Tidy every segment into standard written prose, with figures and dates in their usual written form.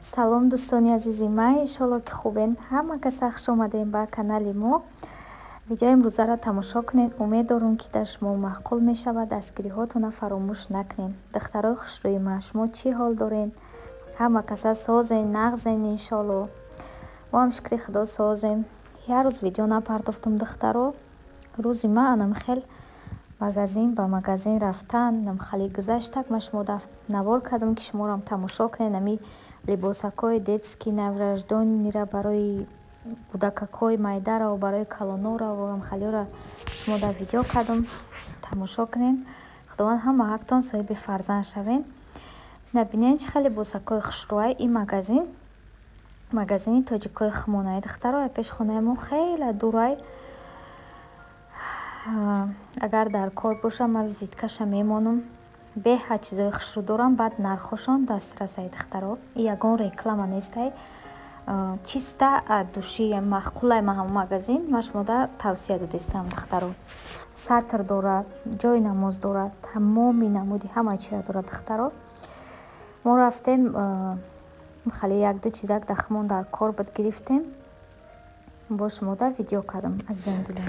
салом дӯстони азизи ман, иншолло ки хубен. Ҳама каса хуш омадем ба канали мо. Видеои имрӯзаро тамошо кунед. Умед дорам ки дар шумо маъқул мешавад. Дастгириҳотонро фаромӯш накунед. Духтарои хушрӯи ман, шумо чӣ ҳол доред? Ҳама каса созен, нағзен иншолло. Мо ҳам шукри худо созем. Я рӯз видео напардохтам духтаро. Рӯзи ман анамхел магазин ба магазин рафтан, намхали гузаштак ма шумода навор кардам ки шуморам тамошо кунед. Нами либосакҳои детски навраждонира барои кӯдакакҳои майдаро, барои калоноро ва ҳамхалиёро шумода видео кардам. Тамошо кунед. Худованд ҳама ҳақтон соҳиби фарзанд шавен. Набинед чӣ хеле либосакҳои хушрӯай. Ин магазини тоҷикҳои хумонаи духтаро пеши хонаи мо хеле дурай. Агар дар кор бошам ман визиткаша мемонам. Беҳад чизои хушрӯ дорам. Баъд нархошон дастрасаи духтаро. Ягон реклама нестай. Чиста души маъқулай ма ҳама магазин ма шумода тавсия додистам духтаро. Сатр дорад, ҷои намоз дорад, тамоми намуди ҳама чиро дорад духтаро. Мо рафтем хали як-ду чизак дахмон дар кор буд гирифтем. Бо шумода видео кардам азизони дилам.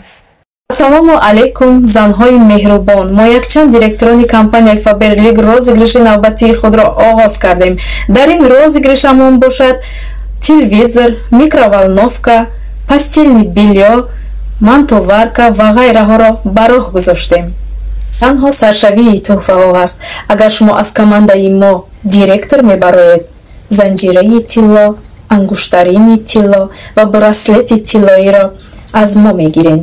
Ассалому алайкум занҳои меҳрубон. Мо якчанд директорони компанияи Faberlic розыгриши навбатии худро оғоз кардем. Дар ин розыгришамон бошад телевизор, микроволновка, постельни бельё, мантоварка ва ғайраҳоро ба роҳ гузоштем. Танҳо саршавии тӯҳфаҳо ҳаст. Агар шумо аз командаи мо директор мебароед, занҷираи тилло, ангуштарини тилло ва браслети тиллоиро аз мо мегиред.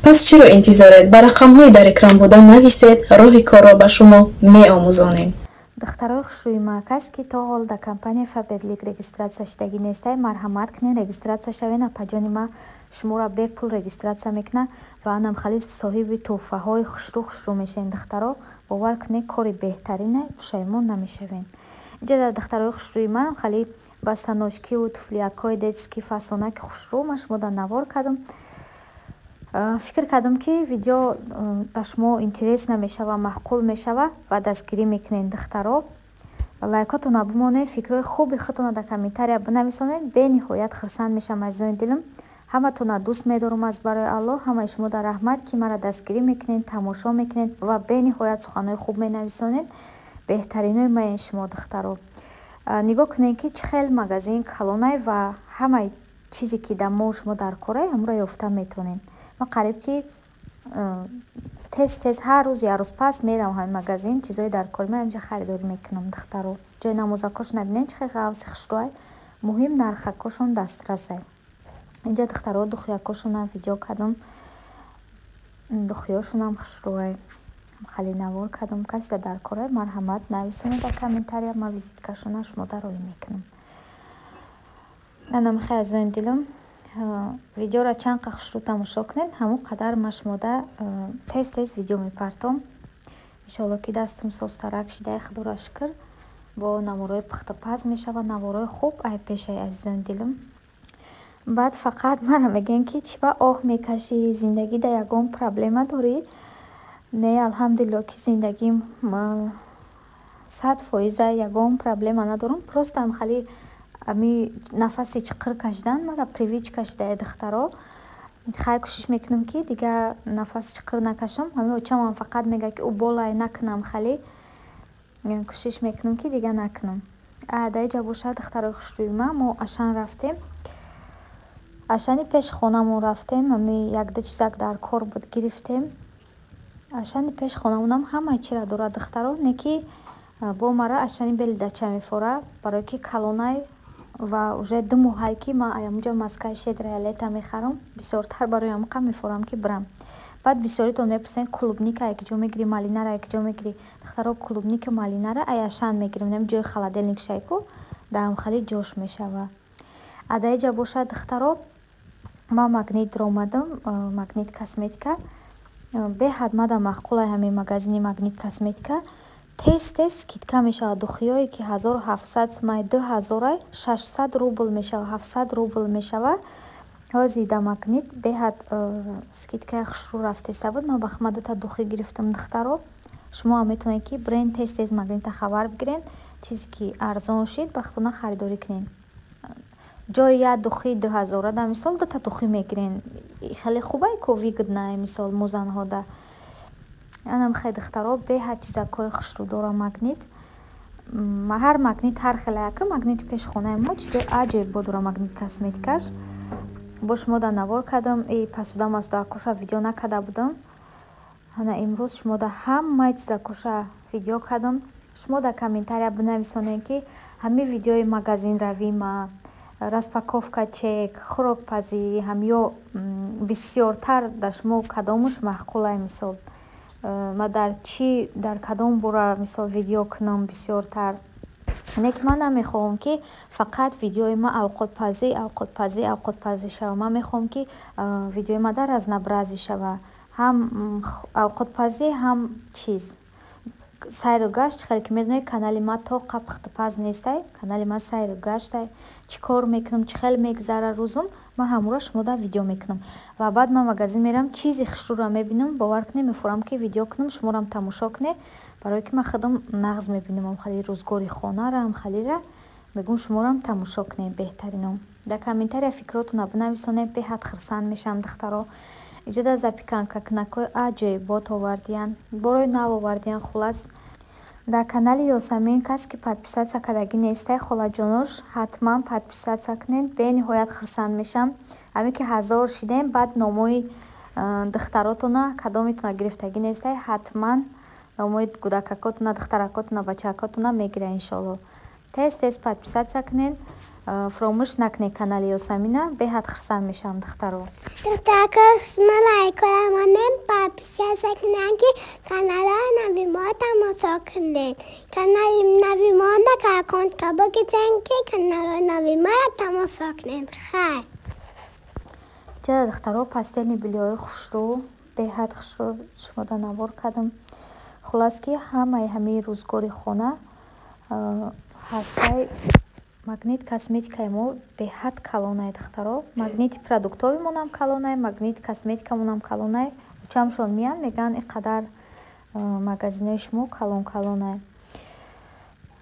пас чиро интизоред? Ба рақамҳои дар экран буда нависед. Роҳи корро ба шумо меомӯзонем. Духтарои хушрӯи ман, касе ки то ҳол дар компанияи Faberlic регистратсия шудагӣ нестай, марҳамат кунед, регистратсия шавед. Апаҷони ман шуморо бепул регистратсия мекунад ва анамхали соҳиби тӯҳфаҳои хушрӯ мешавед. Духтаро бовар кунед, кори беҳтарина, пушаймон намешавед. Инҷа дар духтарои хушрӯи ман хали бастаночкиву туфлиякҳои детски фасонаки хушрӯ ма шумода навор кардам. фикр кардам ки видео ба шумо интерес намешава, маъқул мешава ва дастгирӣ мекунед духтаро. Лайкотона бимонед, фикрҳои хуби худтонро дар комментария бинависонед. бениҳоят хурсанд мешавам азизони дилам. ҳаматонро дӯст медорам аз барои Аллоҳ. Ҳамаи шумода раҳмат ки мара дастгирӣ мекунед, тамошо мекунед ва бениҳоят суханҳои хуб менависонед. беҳтаринои маяни шумо духтаро. нигоҳ кунед ки чӣ хел магазин калонай ва ҳамаи чизе ки дар мо шумо дар корай ҳамро ёфта метавонед. Ман қариб ки тез ҳар рӯз як рӯз пас мерам ҳамин магазин, чизои дар кори ман инҷа харидорӣ мекунам духтаро. ҷои намозакош набинед чӣ хел ғавси хушрӯай. муҳим нархакошон дастрасай. инҷа духтаро духӯякошонам видео кардам. духӯёшонам хушрӯай. хали навор кардам. касе дар корай марҳамат нависонед дар комментария. ман визиткашона шумода роӣ мекунам. анамхе азизони дилам. видеоро чанд қа хушрӯ тамошо кунед, ҳамон қадар ма шумода тез видео мепартом. иншолло ки дастам созтарак шидаи худоро шукр. бо наворҳои пухтапаз мешавад, наворҳои хуб ай пешай азизони дилам. баъд фақат мара мегӯянд ки чӣ ба оҳ мекашӣ, зиндагида ягон проблема дорӣ? Не, алҳамдулилло ки зиндагим 100% ягон проблема надорам. просто ҳамхали ами нафаси чиқир кашидан мара привичка шудаи духтаро. хай кӯшиш мекунам ки дигар нафаси чиқир накашам. ҳами очамам фақат мегӯяд ки уболай накунам. хали кӯшиш мекунам ки дигар накунам. дар инҷа бошад духтарои хушрӯи ман. мо ашан рафтем. ашани пеши хонамон рафтем. ами як-ду чизак дар кор буд гирифтем. ашани пеши хонамонам ҳамаи чиро дорад духтаро. не ки бо мара ашани бели дача мефора барое ки калонай ва уже 2 моҳае ки ман аямуҷа маскаи шедра лета мехарам. бисёртар барои амқа мефорам ки бирам. баъд бисёритон мепурсед клубника якҷо мегирӣ, малинара якҷо мегирӣ. духтаро клубника малинара аяшан мегирем. нами ҷои холодильник шайку дар амхали ҷош мешава. адаиҷа бошад духтаро. ман магнитро омадам. магнит косметика. беҳад мада маъқулай ҳамин магазини магнит косметика. тез скидка мешавад. духӯёе ки 1700 сомай 2000 600 рубл мешава, 700 рубл мешава. ҳозир да магнит беҳад скидкаи хушрӯ рафтеста буд. ман ба худам 2 та духӣ гирифтам духтаро. шумо ҳам метавонед ки бренд тез магнита хабар бигиред. чизе ки арзон шид бахтона харидорӣ кунед. ҷои як духи 2000 да мисол 2 духи мегирен. Хеле хубай ко выгодна мисол мо занҳо да. Анам хай духтаро беҳад чизакҳои хушрӯ дора магнит. Ҳар магнит ҳар хела яка магнити пешхонаи мо чизе аҷоиб бо дора магнит косметикаш. Бо шумо да навор кардам, пасуда масуда коша видео накарда будам. Ана имрӯз шумо да ҳамаи чизакоша видео кардам. Шумо да комментария бинависонед ки ҳамин видеои магазин равима, распаковка чек, хӯрокпазӣ ҳам ё бисёртар дар шумо кадомуш маъқулай мисол. Ма дар кадом бора мисол видео кунам бисёртар. Не ки ман намехоҳам ки фақат видеои ма авқотпазӣ шава. Ман мехоҳам ки видеои ма разнообразӣ шава. Ҳам авқотпазӣ, ҳам чиз сайру гашт. Хеле ки медонед канали ма то қапхтупаз нестай. Канали ма сайру гаштай. Чӣ кор мекунам, чӣ хел мегзара рӯзум, ман ҳамура шумо да видео мекунам. Ва баъд ман магазин мерам, чизи хушрӯро мебинам, бовар кунед мефурам ки видео кунам, шуморам тамошо кунед, барое ки ман худам нағз мебинам, хали рӯзгори хонарам, халира мегӯм шуморам тамошо кунед беҳтаринам. Дар комментария фикротуна бинависонед, беҳад хурсанд мешавам духтаро. Иҷода запеканка кунакҳои аҷоибот овардиян, борои нав овардиян. Хулас дар канали Ёсамин касе ки подписатсия кардагӣ нестай, холаҷонош ҳатман подписатсия кунед. Бениҳоят хурсанд мешавам. Ҳамин ки 1000 шидем, баъд номои духтаротуна кадометуна гирифтагӣ нестай, ҳатман номои кӯдакакотуна, духтаракотуна, бачакотуна мегира иншолло. Тез подписатсия кунед. Фромӯш накунед канали Ёсамина. Беҳад хурсанд мешавам духтаро. Духтаракосма лайкорамонем подписатсия кунед ки каналаи нави мо тамошо кунед. Канали нави мо на аккаунтка бигизен ки каналаи нави мо тамошо кунед. Хай. Ҷада духтаро пастелни билёи хушрӯ, беҳад хушрӯ шумода навор кардам. Хулас ки ҳамаи рӯзгори хона ҳастай магнит косметикаи мо беҳад калонай духтаро. Магнити продуктовимонам калонай, магнити косметикамонам калонай. Учамшон миян меган иқадар магазинои шумо калонай.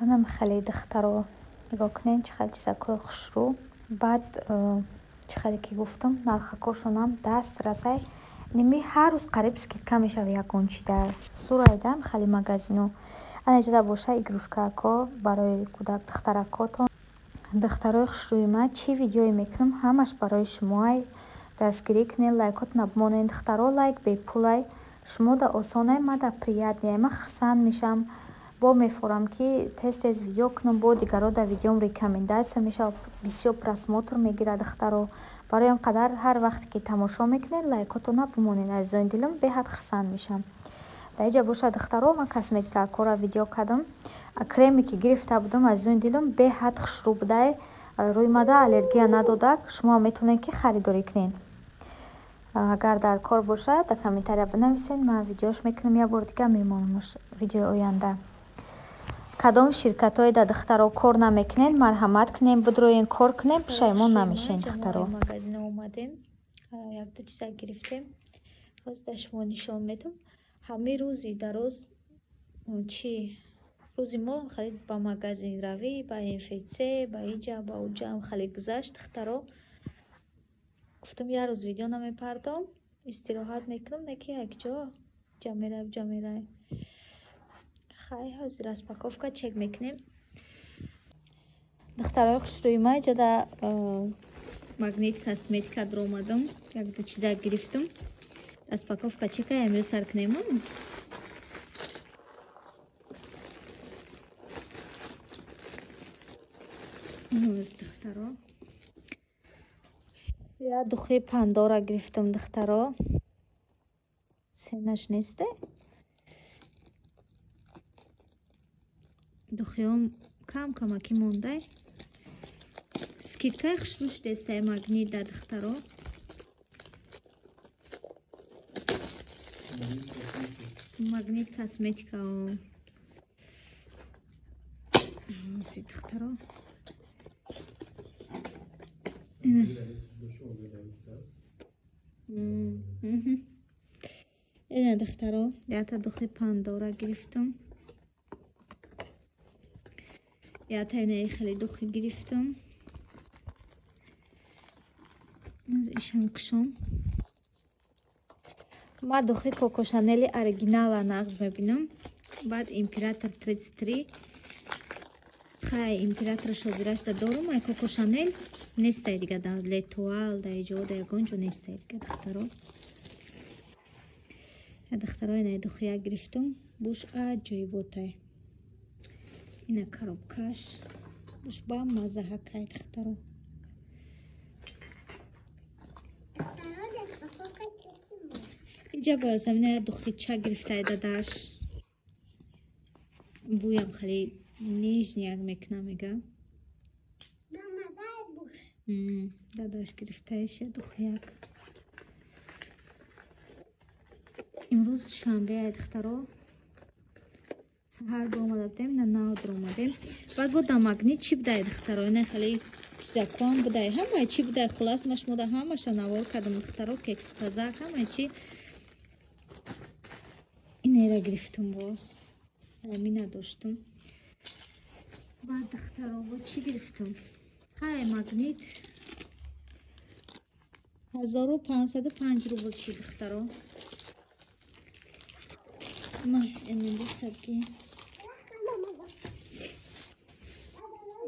Анам хеле духтаро нигоҳ кунед чӣ хел чизакҳои хушрӯ. Баъд чӣ хеле ки гуфтам нархакошонам даст расай. Ними ҳар рӯз қариб скидка мешава ягон чи дар сурайдам хеле магазино. Ана ҷада боша игрушкако барои кӯдак духтаракотон. Духтарои хушрӯи ма чӣ видеое мекунам ҳамаш барои шумоай. Дастгирӣ кунед, лайкотуна бимонед духтаро. Лайк бепулай. Шумо да осонай, ма да приятнее. Ма хурсанд мешавам. Бо мефурам ки тез видео кунам, бо дигаро да видеом рекомендатсия мешава, бисёр просмотр мегира духтаро. Бароям қадар ҳар вақте ки тамошо мекунед лайкотуна бимонед. Азизони дилам беҳад хурсанд мешавам. Дар иҷа боша духтаро ман косметикакора видео кардам. Креме ки гирифта будам азизони дилам беҳад хушрӯ будай. Рӯи мада аллергия надодак. Шумо метавонед ки харидорӣ кунед. Агар дар кор бошад дар комментария бинависед, ман видеош мекунам. Як бор дига мемонам видеои оянда. Кадом ширкатҳое дар духтаро кор намекунед, марҳамат кунед, бидроен кор кунед, пушаймон намешед духтаро. Магазин омадем, якта чиза гирифтем. Ҳозир дар шумо нишон медам. Ҳамин рӯзи дароз чи рӯзи мо хеле ба магазин равӣ, ба инфексия, ба иҷа, ба уҷа хеле гузашт духтаро. Гуфтам як рӯз видео намепардом, истироҳат мекунам, не ки якҷо ҷамерай. Хай ҳозир распаковка чек мекунем. Духтарои хушрӯи ма ҷада магнит косметика даромадам. Якта чиза гирифтам. Распаковка чека амрӯз сар кунем. Духтаро я духи Пандора гирифтам духтаро. Сенаш несте. Духиём камаки мондай. Скидкаи хушрӯ шудестай магнит да духтаро. Магнит косметика духтаро. Ина духтаро якта духи Пандора гирифтам. Я тайна خیلی دخی گرفتم. از ایشان کشم. ما دخی کوکو شانل اورجینال نقش میبینم. بعد امپراتور 33. خیلی امپراتور شوزیرش دارم. ای کوکو شانل نیست دیگه در لیتوال در جود گونجو نیست دیگه دخترو. دخترای نه دخیا گرفتم. بوش آجوی بوده. اینه коробкаш. بوش با مزه هکای دخترو. اینجا باز همینه دخیچه گرفته داداش. بویم خیلی نیجنیاک میکنم میگم. داداش گرفته ایشه دخیاک. امروز شنبه دخترو. سهار دوم دادیم نه نو دروم دادیم. بعد بود دامگنی چی بده دخترو اینه خیلی چیزا کام بده همه چی بده خلاص مش موده همه شنوار کردم دخترو کیکس پزاک همه چی اینه را گرفتم با همین نداشتم. بعد دخترو با چی گرفتم؟ خیلی مگنیت 1505 روبل چی دخترو ما اینجا سبکی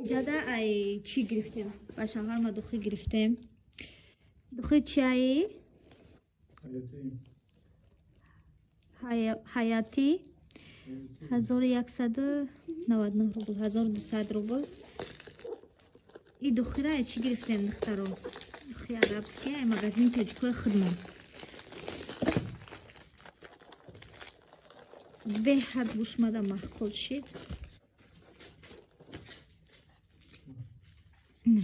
جدا ای چی گرفتیم؟ با شوهر ما دخی گرفتیم. دخی چی ای؟ حیاتی 1199 روبل 1200 روبل. این دخی را چی گرفتیم دخترو؟ دخی عربسکی ای مغازین تجکوی خدمه به حد بوش مده محکول شید. نه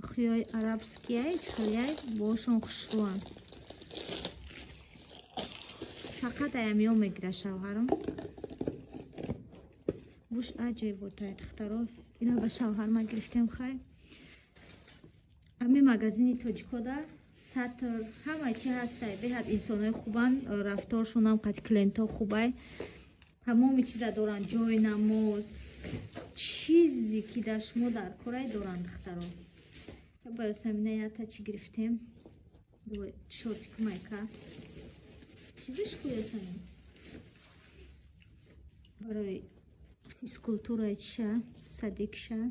دخیای عربسکی ای چخلیای باشون خوشروان فقط ایمیو میگره شوهرم بوش آجای بوده دخترو اینا به شوهر ما گرفتیم خیلی امی مغازینی توجکو در سطر همه چی هسته به حد انسانای خوبن رفتارشون هم قد کلینتا خوبه تمامی چیزا دارن جای نماز چیزی که در شما در کره دارن دخترو باید سمینه یا تا چی گرفتیم دوی شورتی کمای که چیزش خویه سمین برای فیسکولتورای چیشه صدیقشه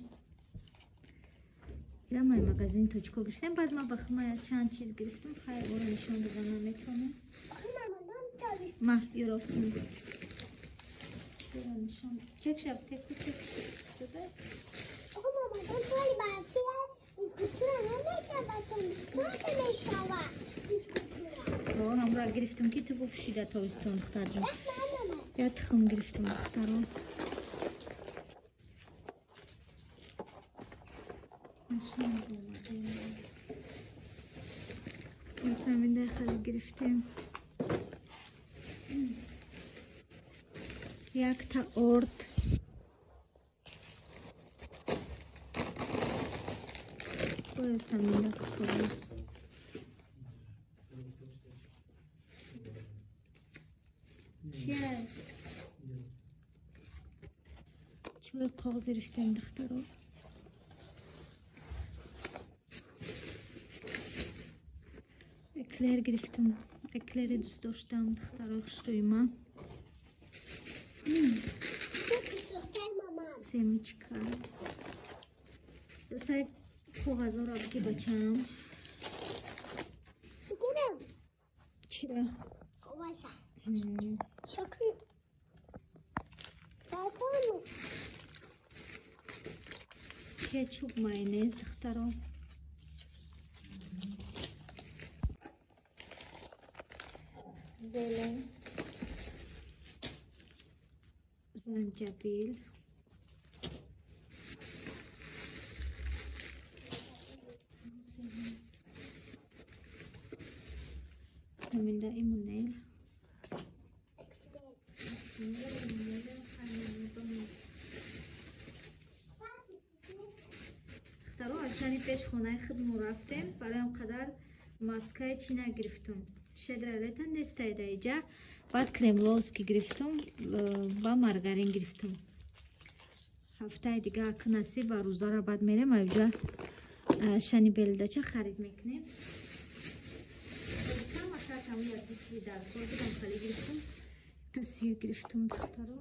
اینا ما مغازین توچکو گرفتیم بعد ما بخمه چند چیز گرفتم خیلی برو نشان بزنم میتونم ما یه راسون برو نشان چک شب تکو چک شده آقا مامان توی برفی بیسکوتورا نمیکنم باتون بیسکوتورا نمیشوه بیسکوتورا هم را گرفتم که تو بپوشیده تاویستان دختر جون یا تخم گرفتم دخترو سمینده خیلی گرفتیم یک تا ارد باید سمینده کفروز چیه؟ چوی قاق گرفتیم دخترو اکلر گرفتم اکلر دوست داشتم دخترو خوشتوی ما سمیچکا دوستای خوغازا را بگی بچم چرا؟ واسه شکل دارم کچوب ماینز دخترو زلن زنجبیل سمینده ایمونیل دخترو عشانی پیش خونه خودمون رفتیم برای اونقدر ماسکای چی نگرفتم شدر لیتن نیسته ایده ایجا بعد کرم لوز که گرفتم با مارگارین گرفتم. هفته دیگه که نصیب و روزا را بعد میریم اینجا شنی بلدچه خرید میکنیم. مثلا تمام یک دوستی در خود دیدم خالی گرفتم. سیر گرفتم دخترو.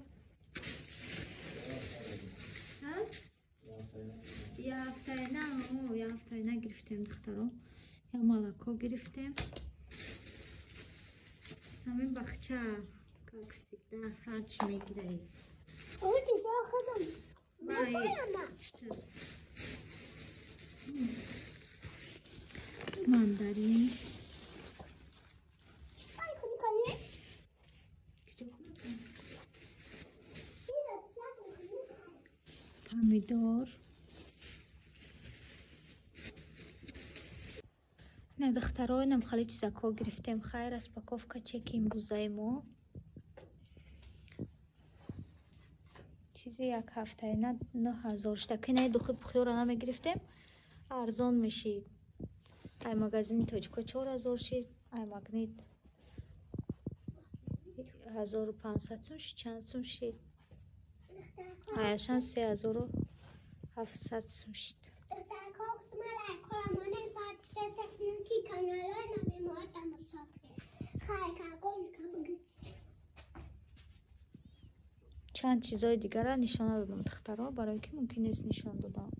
یا هفته نه گرفتم دخترو. یا مالکو گرفتم. همین بخچه کاکسیده هرچی میگیره. اون چیزا خودم ماندارین پامیدور نه دخترای نم خالی چیزا که گرفتیم خیر از پاکوفکا چک امروزای ما چیزی یک هفته نه 9000 شتکی نه دو خوب بخیور نمی گرفتیم ارزان میشید ای مگازین توجکو 4000 شید ای مگنیت 1500 سون شید چند سون شید ایشان 3700 سون شید چند چیزای دیگر را نشان دادم دخترها برای که ممکن است نشان دادم